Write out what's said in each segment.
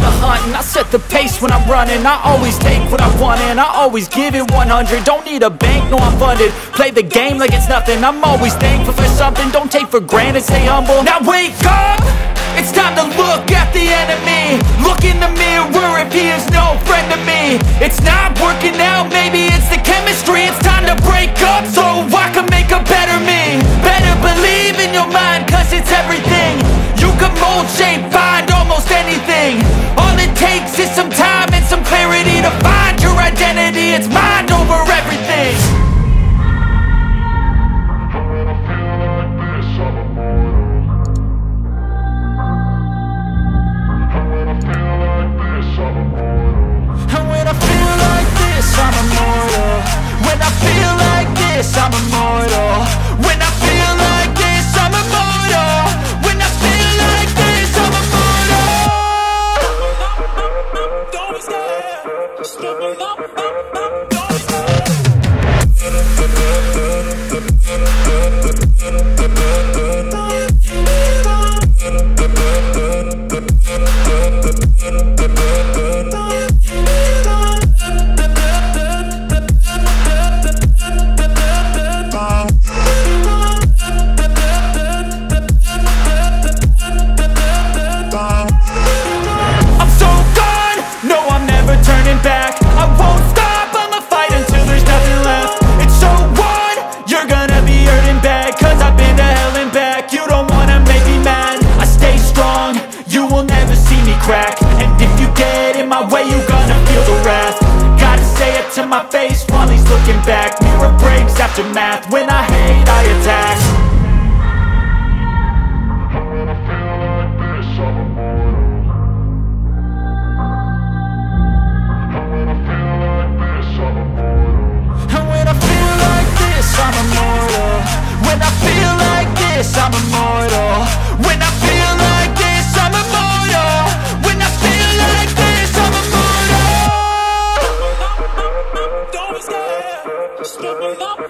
the hunt and I set the pace when I'm running. I always take what I want and I always give it 100. Don't need a bank, no I'm funded. Play the game like it's nothing. I'm always thankful for something. Don't take for granted, stay humble. Now wake up! It's time to look at the enemy. Look in the mirror if he is no friend to me. It's not working out, maybe it's the chemistry. It's time to break up so I can make a better me. Better believe in your mind, cause it's everything. You can mold, shape, find almost anything. All it takes is some time and some clarity to find your identity. It's mind over everything. I'm immortal. When I feel like this, I'm immortal. When I feel like this, I'm immortal. When I feel like this, I'm immortal. Don't stop. And if you get in my way, you gonna feel the wrath. Gotta say it to my face while he's looking back. Mirror breaks after math. When I hate, I attack. When I feel like this, I'm immortal. When I feel like this, I'm immortal. When I feel like this, I'm immortal. When I feel like this, I'm immortal. When I feel like this, I'm immortal. When I feel like this, I'm immortal. Don't stop. Don't stop.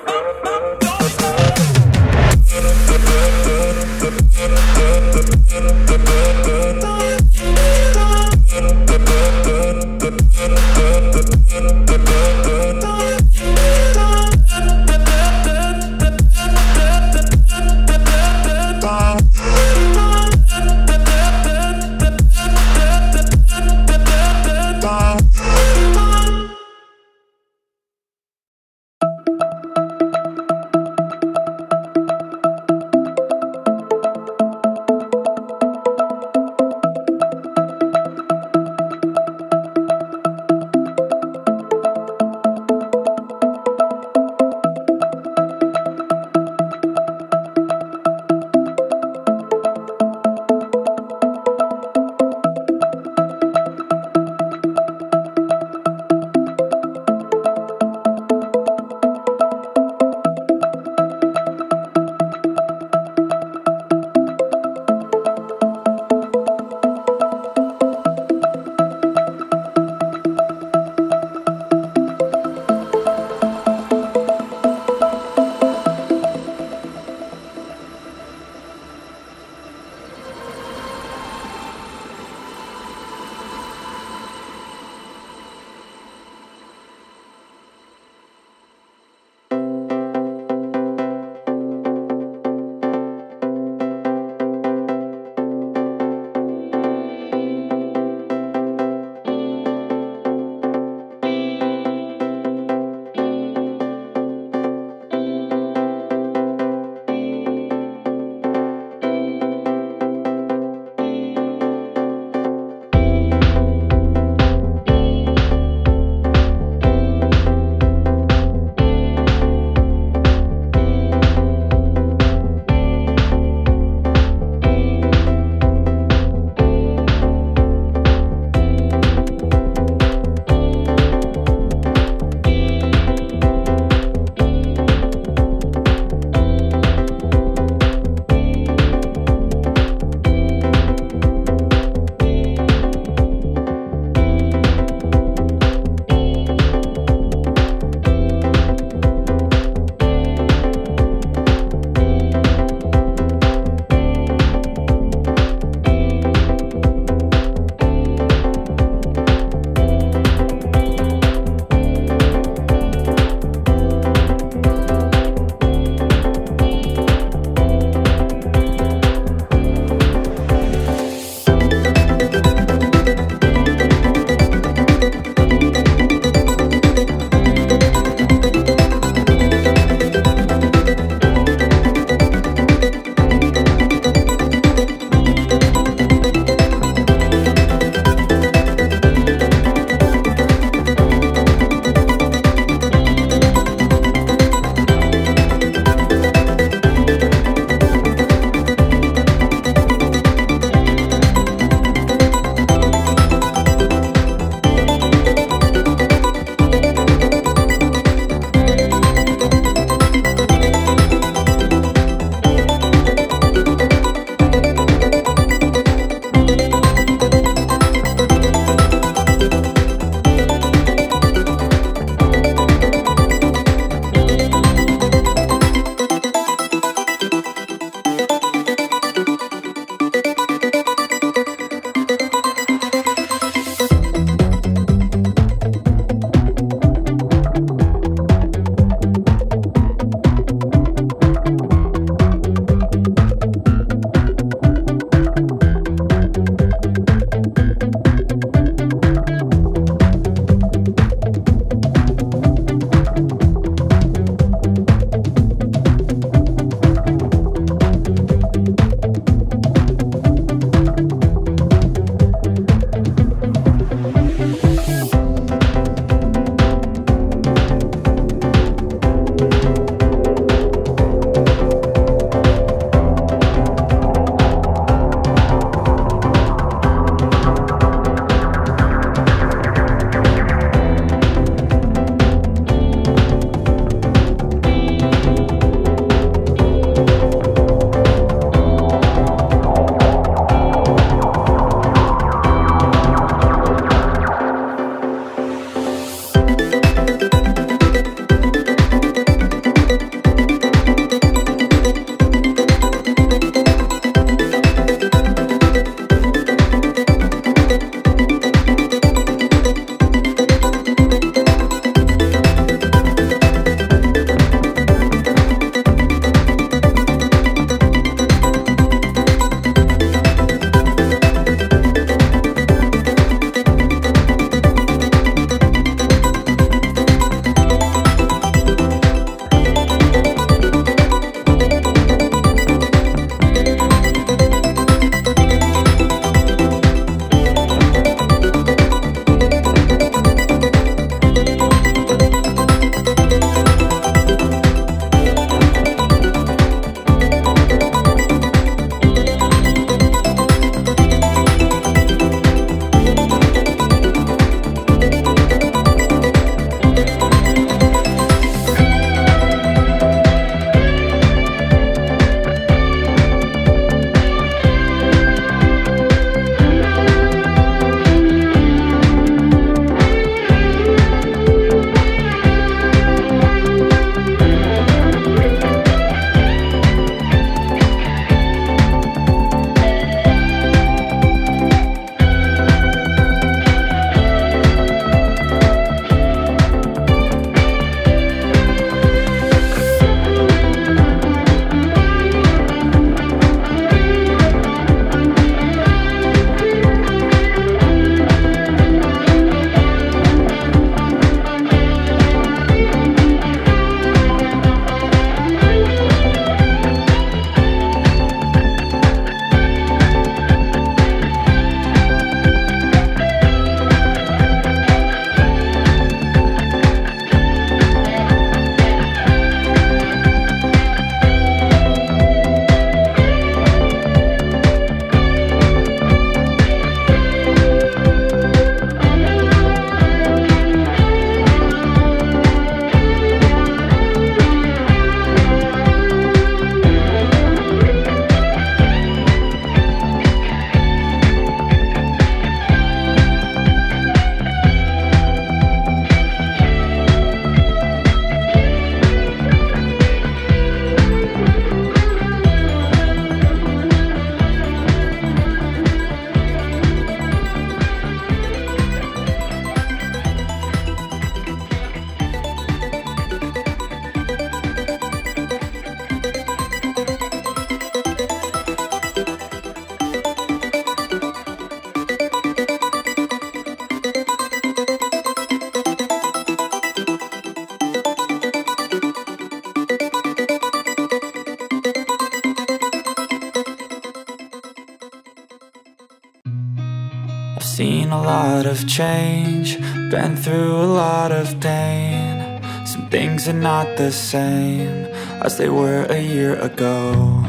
Seen a lot of change, been through a lot of pain. Some things are not the same as they were a year ago,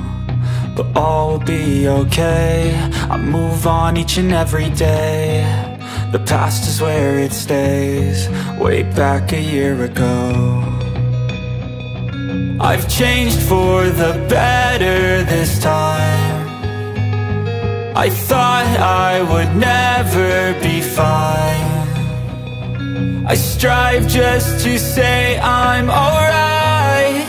but all will be okay. I move on each and every day. The past is where it stays, way back a year ago. I've changed for the better this time. I thought I would never be fine. I strive just to say I'm alright,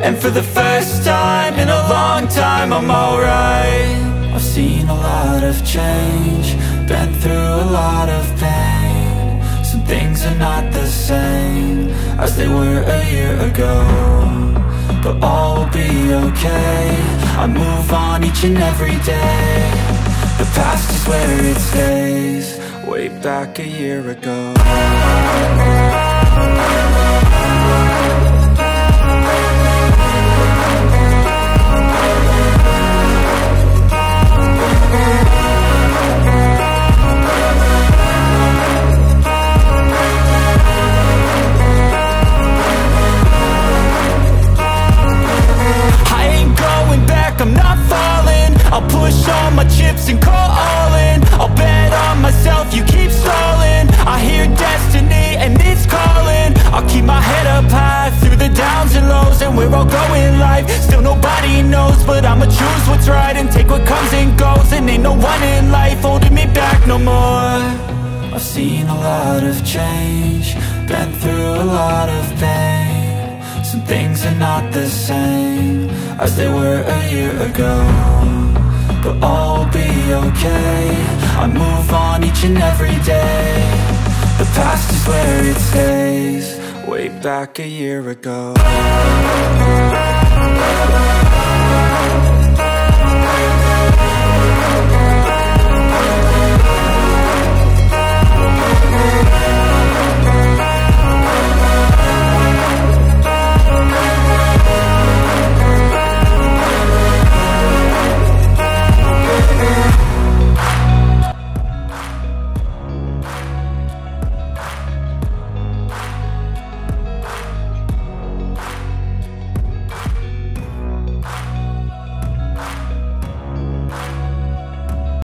and for the first time in a long time I'm alright. I've seen a lot of change, been through a lot of pain. Some things are not the same as they were a year ago, but all will be okay. I move on each and every day. The past is where it stays, way back a year ago. I'm not falling, I'll push all my chips and call all in. I'll bet on myself, you keep stalling. I hear destiny of change, been through a lot of pain. Some things are not the same as they were a year ago, but all will be okay. I move on each and every day. The past is where it stays, way back a year ago.